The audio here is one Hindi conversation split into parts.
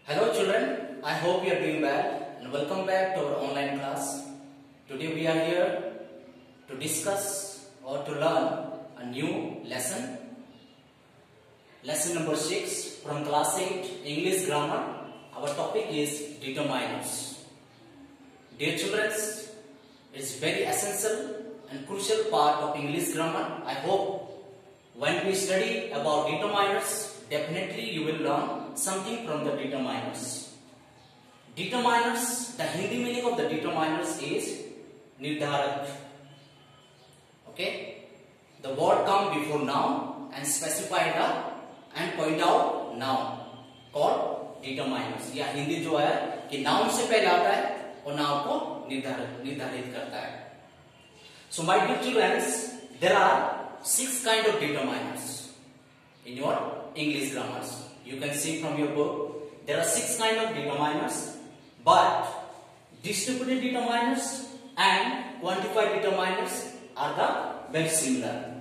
Hello children, I hope you are doing well and welcome back to our online class. Today we are here to discuss or to learn a new lesson. Lesson number 6 from class 8 English grammar. Our topic is determiners. Dear children, it is very essential and crucial part of English grammar. I hope when we study about determiners, definitely you will learn something from the determiners. Determiners, the Hindi meaning of the determiners is nirdarak. Okay, the word come before noun and specify the and point out noun called determiners. या हिंदी जो है कि noun से पहले आता है और noun को निर्धारित करता है. So my dear children, there are 6 kind of determiners in your English grammars. You can see from your book there are 6 kind of determiners, but distributive determiners and quantified determiners are the very similar.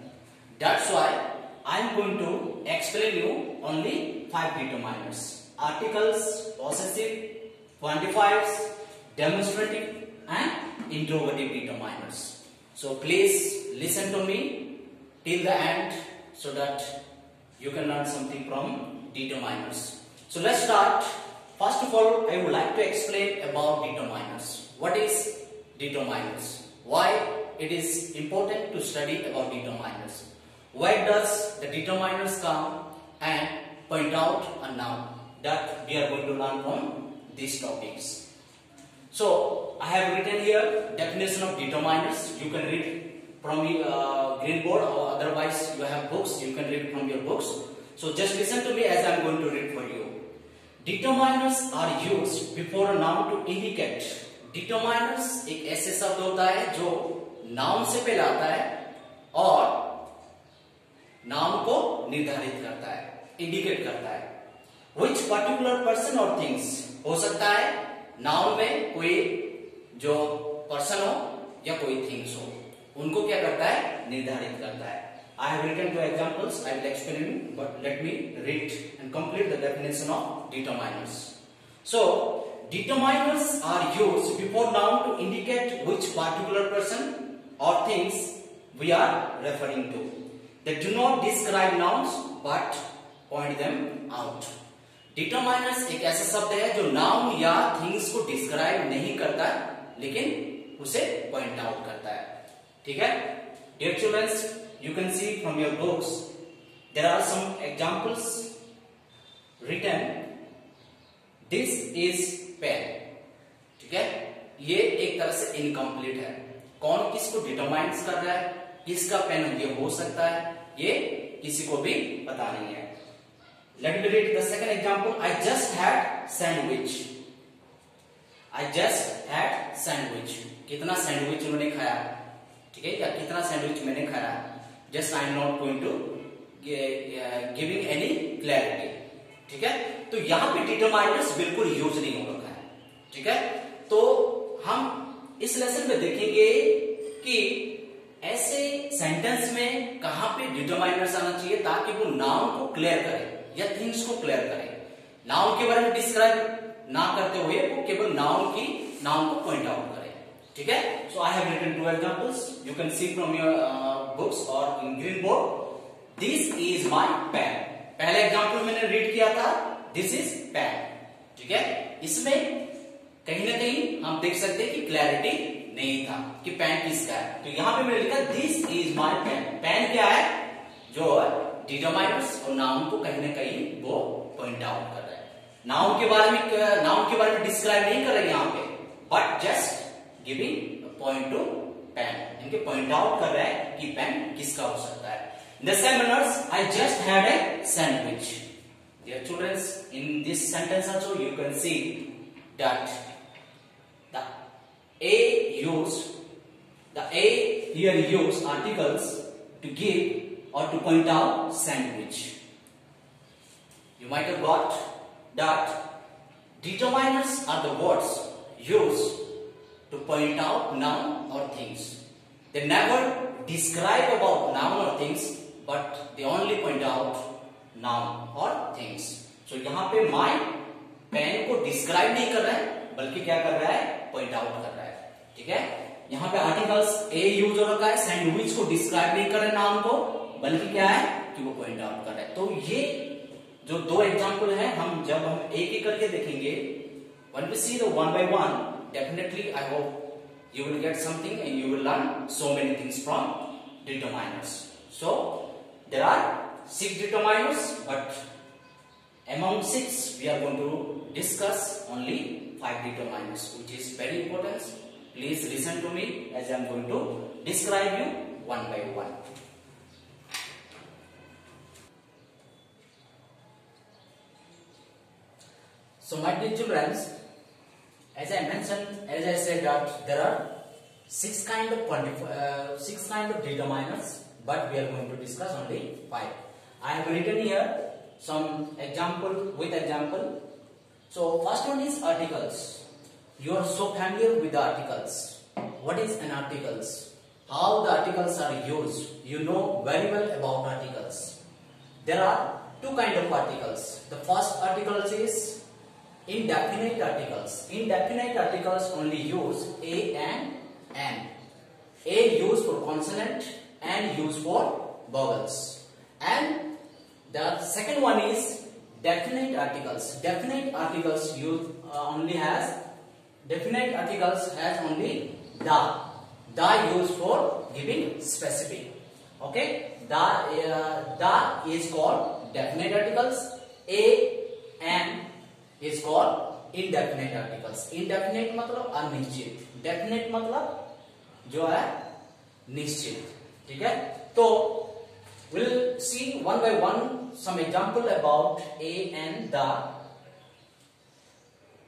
That's why I am going to explain you only 5 determiners: articles, possessive, quantifiers, demonstrative and interrogative determiners. So please listen to me till the end so that you can learn something from determiners. So let's start. First of all, I would like to explain about determiners. What is determiners? Why it is important to study about determiners? Where does the determiners come and point out a noun? That we are going to learn from these topics. So I have written here definition of determiners. You can read from green board, or otherwise you have books, you can read from your books. So just listen to me as I am going to read for you. Determiners are used before a noun to indicate. Determiners एक ऐसे शब्द होता है जो noun से पहले आता है और noun को निर्धारित करता है, indicate करता है. Which particular person or things, हो सकता है noun में कोई जो person हो या कोई things हो, उनको क्या करता है, निर्धारित करता है. I have written 2 examples. I will explain you, but let me read and complete the definition of determiners. So, determiners are used before noun to indicate which particular person or things we are referring to. They do not describe nouns but point them out. Determiners एक ऐसा शब्द है जो noun या things को describe नहीं करता लेकिन उसे point out करता है. ठीक है? Dear children, you can see from your books there are some examples written. This is pen. ठीक है? ये एक तरह से incomplete है. कौन किसको determines कर रहा है, किसका पेन ये हो सकता है, ये किसी को भी पता नहीं है. Let me read the second example. I just had sandwich. I just had sandwich. कितना सैंडविच उन्होंने खाया, ठीक है, या कितना सैंडविच मैंने खाया. Just I am not going to giving any clarity. ठीक है, तो यहां पे डिटरमाइनर्स बिल्कुल यूज नहीं हो रखा है. ठीक है, तो हम इस लेसन में देखेंगे कि ऐसे सेंटेंस में कहां पे डिटरमाइनर्स आना चाहिए ताकि वो नाउन को क्लियर करे या थिंग्स को क्लियर करे. नाउन के बारे में डिस्क्राइब ना करते हुए वो केवल नाउन को पॉइंट आउट करे. ठीक है, so I have written 2 examples. You can see from your books or in green board. This is my pen. पहले एग्जाम्पल मैंने रीड किया था, this is pen. ठीक है, इसमें कहीं ना कहीं हम देख सकते हैं कि क्लैरिटी नहीं था कि पेन किसका है. तो यहां पे मैंने लिखा this is my pen. Pen क्या है, जो डिटरमाइनर्स और नाउन को कहीं ना कहीं वो पॉइंट आउट कर रहा है. नाउन के बारे में डिस्क्राइब नहीं कर रहे यहाँ पे, but just giving point to pen. इनके पॉइंट आउट कर रहा है कि पेन किसका हो सकता है. In the same manner, I just had a sandwich. Dear children, in this sentence also you can see that the A here use articles to give or to point out sandwich. You might have got that determiners are the words used to point out noun or things. They never describe about noun or things, but they only point out noun or things. So यहाँ पे my पेन को डिस्क्राइब नहीं कर रहा है बल्कि क्या कर रहा है, पॉइंट आउट कर रहा है। ठीक है, यहाँ पे आर्टिकल्स ए यूज हो रखा है, सैंडविच को डिस्क्राइब नहीं कर रहे नाम को, बल्कि क्या है कि वो पॉइंट आउट कर रहा है। तो ये जो दो एग्जाम्पल है, हम जब हम एक एक करके देखेंगे, when we see the one by one, definitely I hope you will get something and you will learn so many things from determiners. So there are 6 determiners, but among 6 we are going to discuss only 5 determiners, which is very important. Please listen to me as I am going to describe you one by one. So my dear children, as I mentioned, as I said that there are 6 kind of determiners, but we are going to discuss only 5. I have written here some example with example. So first one is articles. You are so familiar with the articles. What is an articles? How the articles are used? You know very well about articles. There are 2 kind of articles. The first articles is indefinite articles. Indefinite articles only use a and an. A used for consonant and used for vowels. And the second one is definite articles. Definite articles definite articles has only the. The used for giving specific. Okay, the is called definite articles. A and is called indefinite articles. Indefinite मतलब अनिश्चित, definite मतलब जो है निश्चित. ठीक है, तो we'll see one by one some example about a and the.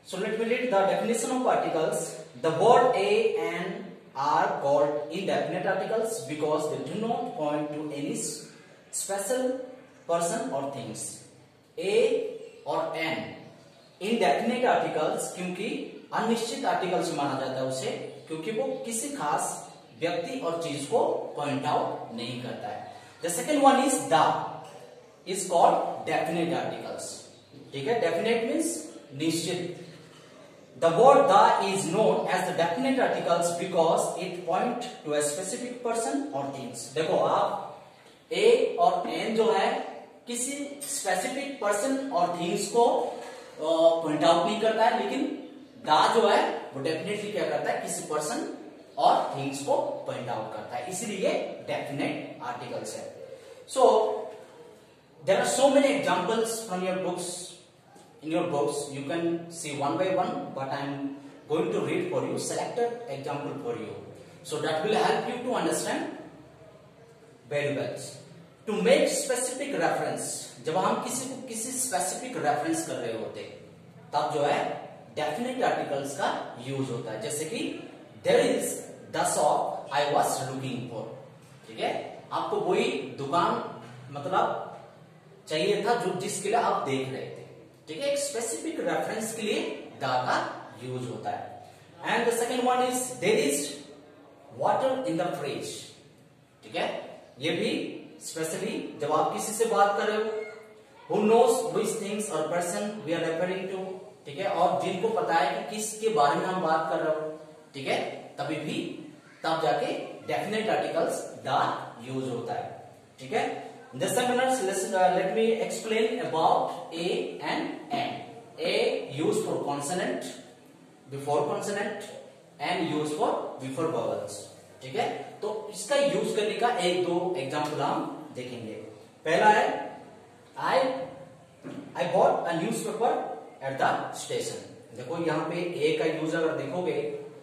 So let me read the definition of articles. The word a and are called indefinite articles because they do not point to any special person or things. A और n indefinite articles क्योंकि अनिश्चित आर्टिकल्स माना जाता है उसे, क्योंकि वो किसी खास व्यक्ति और चीज को पॉइंट आउट नहीं करता है. The second one is the is called definite articles. ठीक है, definite means निश्चित. The word the is known as the definite articles because it point to a specific person or things. देखो आप a और n जो है किसी स्पेसिफिक पर्सन और थिंग्स को पॉइंट आउट नहीं करता है, लेकिन दा जो है वो डेफिनेटली क्या करता है, किसी पर्सन और थिंग्स को पॉइंट आउट करता है, इसलिए डेफिनेट आर्टिकल्स है. So there are so many examples from your books. In your books you can see one by one, but I am going to read for you selected example for you, so that will help you to understand very well. To make specific reference, जब हम किसी को किसी स्पेसिफिक रेफरेंस कर रहे होते तब जो है डेफिनेट आर्टिकल्स का यूज होता है. जैसे कि there is the shop I was looking for. ठीक है, आपको वही दुकान मतलब चाहिए था जो जिसके लिए आप देख रहे थे. ठीक है, एक स्पेसिफिक रेफरेंस के लिए द का यूज होता है. And the second one is there is water in the fridge. ठीक है, ये भी स्पेशली जब आप किसी से बात कर रहे हो, हु नोस व्हिच थिंग्स और person we are referring to. ठीक है, और जिनको पता है कि किसके बारे में हम बात कर रहे हो. ठीक है, तब जाके डेफिनेट आर्टिकल्स द यूज होता है. ठीक है, in the second let me explain about a and n. A used for consonant, before consonant, and used for before vowels. ठीक है, तो इसका यूज करने का एक दो एग्जांपल हम देखेंगे. पहला है I bought a newspaper at the station. देखो यहाँ पे a का यूज अगर देखोगे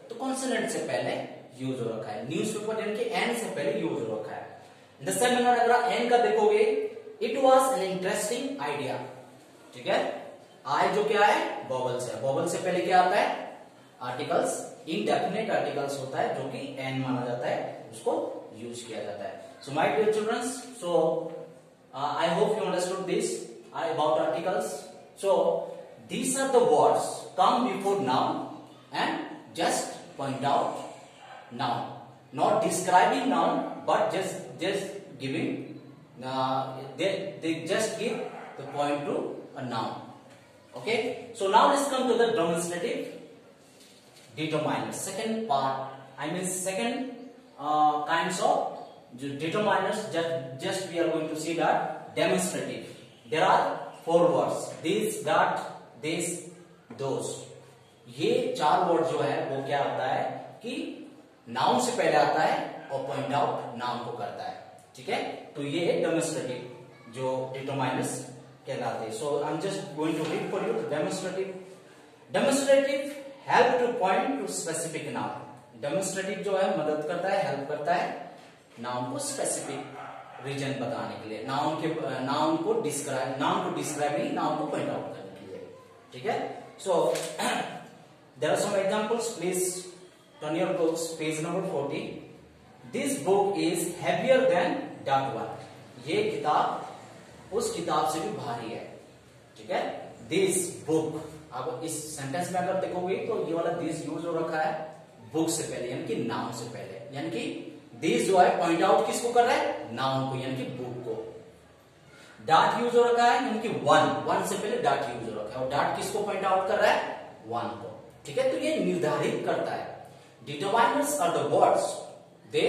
तो कॉन्सोनेंट से पहले यूज हो रखा है, न्यूज़पेपर यानी कि n से पहले यूज हो रखा है. द सेम अगर एन का देखोगे, it was an interesting idea. ठीक है, आई जो क्या है, वॉवल्स है. वॉवल से पहले क्या आता है, आर्टिकल्स. इनडेफिनेट आर्टिकल्स होता है जो कि एन माना जाता है, उसको यूज किया जाता है. So my dear children, so I hope you understood this about articles. So these are the words come before noun and just point out noun, not describing noun but just giving they just give the point to a noun. Okay, so now let's come to the demonstrative determiners. Second part, I mean second kinds of determiners. Just we are going to see that demonstrative. There are 4 words: this, that, this, those. ये 4 वर्ड जो है वो क्या होता है कि नाउन से पहले आता है और पॉइंट आउट नाउन को करता है. ठीक है, तो ये डेमोन्स्ट्रेटिव जो डिटरमाइनर्स कहलाते हैं. So I am just going to read for you demonstrative. Demonstrative help to point to specific noun. Demonstrative जो है मदद करता है, हेल्प करता है नाउन को स्पेसिफिक रीजन बताने के लिए, नाउन को डिस्क्राइब नहीं, नाउन को पॉइंट आउट करने के लिए. ठीक है, so there are some examples. Please turn your books, page number 40. This book is heavier than that one. ये किताब उस किताब से भी भारी है. ठीक है, this book. अब इस सेंटेंस में अगर देखोगे तो ये वाला this यूज हो रखा है बुक से पहले, यानी कि नाउन से पहले. यानी कि this जो है पॉइंट आउट किसको कर रहा है? नाउन को, यानी कि बुक को. डाट यूज हो रखा है, यानी कि वन से पहले डाट यूज हो रखा है, और डाट किसको पॉइंट आउट कर रहा है? वन को. ठीक है, तो ये निर्धारित करता है. Determiners are the words. They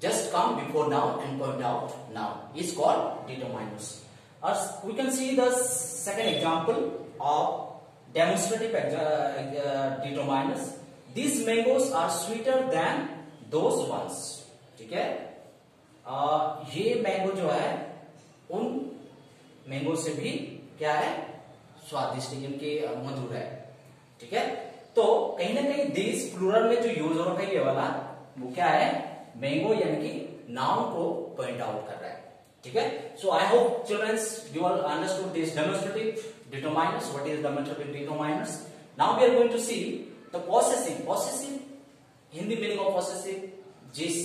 just come before noun and point out noun. Is called determiners. As we can see the second example of demonstrative determiners. These mangoes are sweeter than those ones. ठीक है, ये मैंगो जो है उन मैंगो से भी क्या है? स्वादिष्ट, इनके मधुर है. ठीक है, तो कहीं ना कहीं दिस प्लूरल में जो यूज हो रहा है ये वाला, वो क्या है? मैंगो, यानी कि नाउन को पॉइंट आउट कर रहा है. ठीक है, so I hope childrens you all understood this demonstrative determiners. What is demonstrative determiners? Now we are going to see the possessive. Possessive, Hindi meaning of possessive, जिस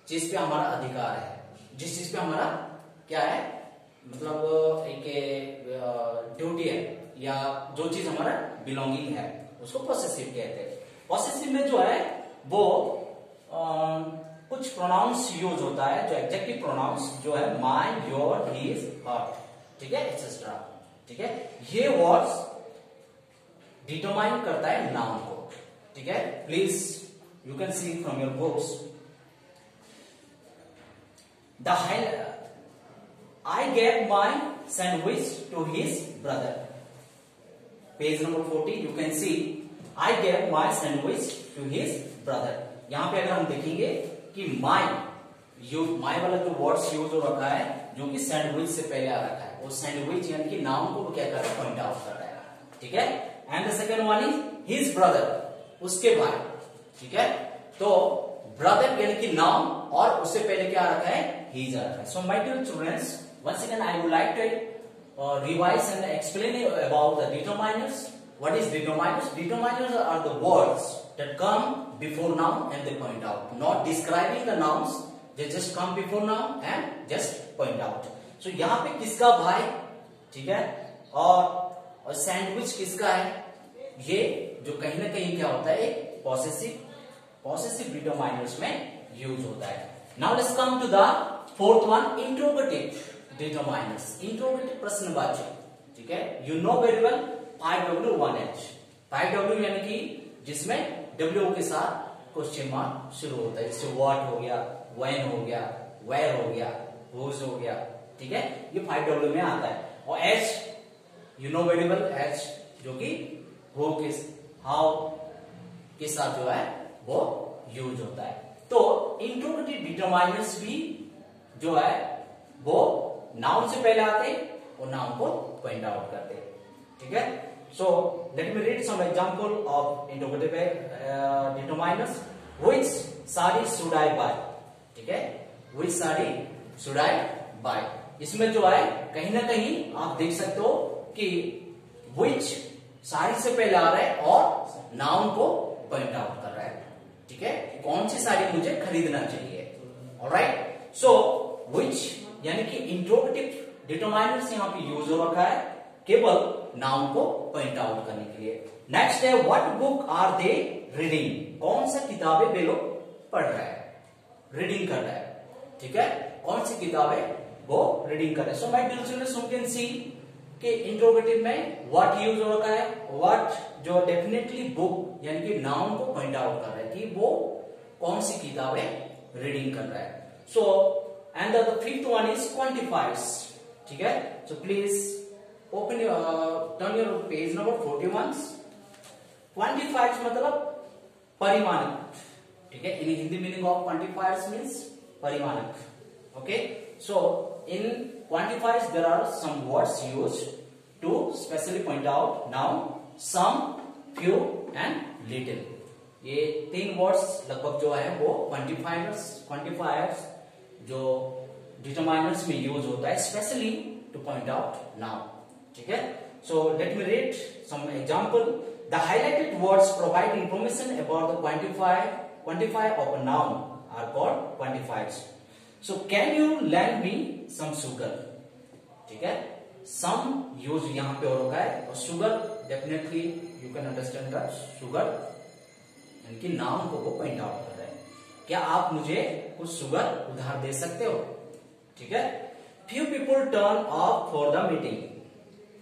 चीज पे हमारा अधिकार है, जिस चीज पे हमारा क्या है, मतलब एक ड्यूटी है, या जो चीज हमारा बिलोंगिंग है, उसको पॉसेसिव कहते हैं. पॉसेसिव में जो है वो कुछ प्रोनाउंस यूज होता है, जो एग्जेक्टिव प्रोनाउंस जो है माय, योर, हिज, हर. ठीक है, एक्सेट्रा. ठीक है, ये वर्ड्स डिटरमाइन करता है नाउन को. ठीक है, please you can C from your books. I gave my sandwich to his brother. Page number 40, you can see I gave my sandwich to his brother. यहां पे अगर हम देखेंगे कि my वाला जो वर्ड्स यूज हो रखा है, जो कि सैंडविच से पहले आ रखा है, वो सैंडविच यानी कि नाउन को क्या कर रहा है? पॉइंट आउट कर रहा है. ठीक है, and the second one is his brother, उसके भाई. ठीक है, तो ब्रदर यानी कि नाउन, और उससे पहले क्या आ रखा है? हिज आ रखा है. So my dear students, once again I would like to revise and explain about the determiners. What is determiners? Determiners are the words that come before noun and they point out, not describing the nouns. They just come before noun and just point out. So यहाँ पे किसका भाई, ठीक है, और सैंडविच किसका है? ये जो कहीं ना कहीं क्या होता है? एक पॉसेसिव डिटरमाइनर्स में यूज होता है. Now let's come to the fourth one, interrogative determiners. Interrogative प्रश्नवाची. ठीक है, you know very well 5W 1H. 5W यानी कि जिसमें W के साथ क्वेश्चन मार्क शुरू होता है, जैसे व्हाट हो गया, व्हेन हो गया, वेयर हो गया, हुज हो गया. ठीक है, ये 5W में आता है. और H you know very well, H जो कि हु के, हाउ के साथ जो है वो यूज होता है. तो इंट्रोगेटिव डिटरमाइनर्स भी जो है वो नाउन से पहले आते और नाउन को पॉइंट आउट करते. ठीक है, so let me read some example of interrogative determiners. Which sari should I buy. ठीक है, which sari should I buy. इसमें जो है कहीं ना कहीं आप देख सकते हो कि व्हिच साड़ी से पहले आ रहा है और नाउन को पॉइंट आउट कर रहा है. ठीक है, कौन सी साड़ी मुझे खरीदना चाहिए. ऑलराइट, सो व्हिच यानी कि इंट्रोगेटिव डिटरमाइनर्स यहाँ पे यूज हो रखा है केवल नाउन को पॉइंट आउट करने के लिए. नेक्स्ट है what book are they reading. कौन सा किताबें वे लोग पढ़ रहा है, रीडिंग कर रहा है. ठीक है, कौन सी किताबें वो रीडिंग कर रहे हैं. So my dear students, you can see कि इंट्रोगेटिव में व्हाट यूज हो रखा है, व्हाट जो डेफिनेटली बुक यानी कि नाउन को पॉइंट आउट कर रहा है कि वो कौन सी किताबें रीडिंग कर रहा है. So and the fifth one is quantifiers. ठीक है, so please open turn your page number 41. Quantifiers मतलब परिमाणक. ठीक है, in Hindi meaning of quantifiers means परिमाणक. Okay, so in quantifiers there are some words used to specially point out noun, some, few and little. ये तीन वर्ड्स लगभग जो है वो क्वांटिफायर्स जो डिटरमाइनर्स में यूज होता है specially to point out noun. ठीक है, so let me read some example. The highlighted words provide information about the quantifier of a noun are called quantifiers. So can you lend me some sugar? ठीक है, some यूज यहां पे हो रखा है और sugar definitely you can understand that sugar यानी कि नाउन को वो पॉइंट आउट कर रहा है. क्या आप मुझे कुछ शुगर उधार दे सकते हो? ठीक है, few people turn up for the meeting.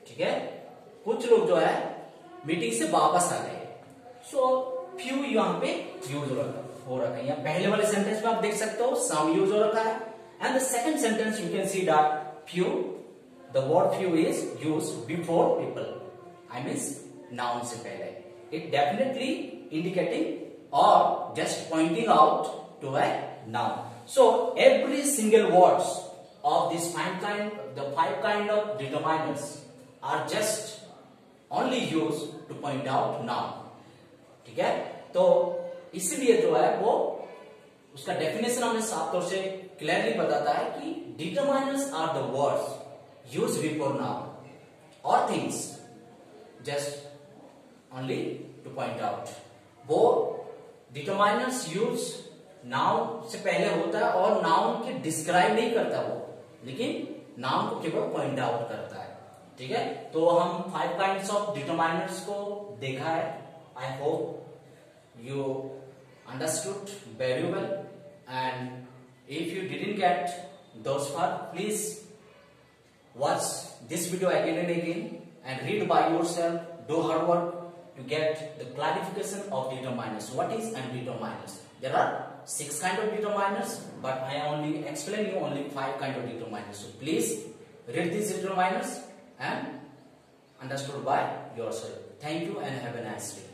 ठीक है, कुछ लोग जो है मीटिंग से वापस आ गए. सो few यहां पे यूज हो रखा है. या पहले वाले सेंटेंस में आप देख सकते हो सम यूज हो रखा है and the second sentence you can see that few, the word few is used before people. I means noun से पहले. It definitely indicating or just pointing out to a noun. So every single words of this the five kind of determiners are just only used to point out noun. ठीक है, तो इसलिए जो है वो उसका डेफिनेशन हमें साफ तौर से क्लियरली बताता है कि determiners are the words used before noun और things just only to point out. वो डिटरमाइनर्स यूज नाउन से पहले होता है और नाउन के डिस्क्राइब नहीं करता वो, लेकिन नाउन को केवल पॉइंट आउट करता है. ठीक है, तो हम 5 काइंड्स ऑफ डिटरमाइनर्स को देखा है. I hope you understood very well, and if you didn't get those far, please watch this video again and again and read by yourself, do hard work to get the clarification of determiners. What is and determiners? There are 6 kind of determiners, but I only explain you only 5 kind of determiners. So please read these determiners and understood by yourself. Thank you and have a nice day.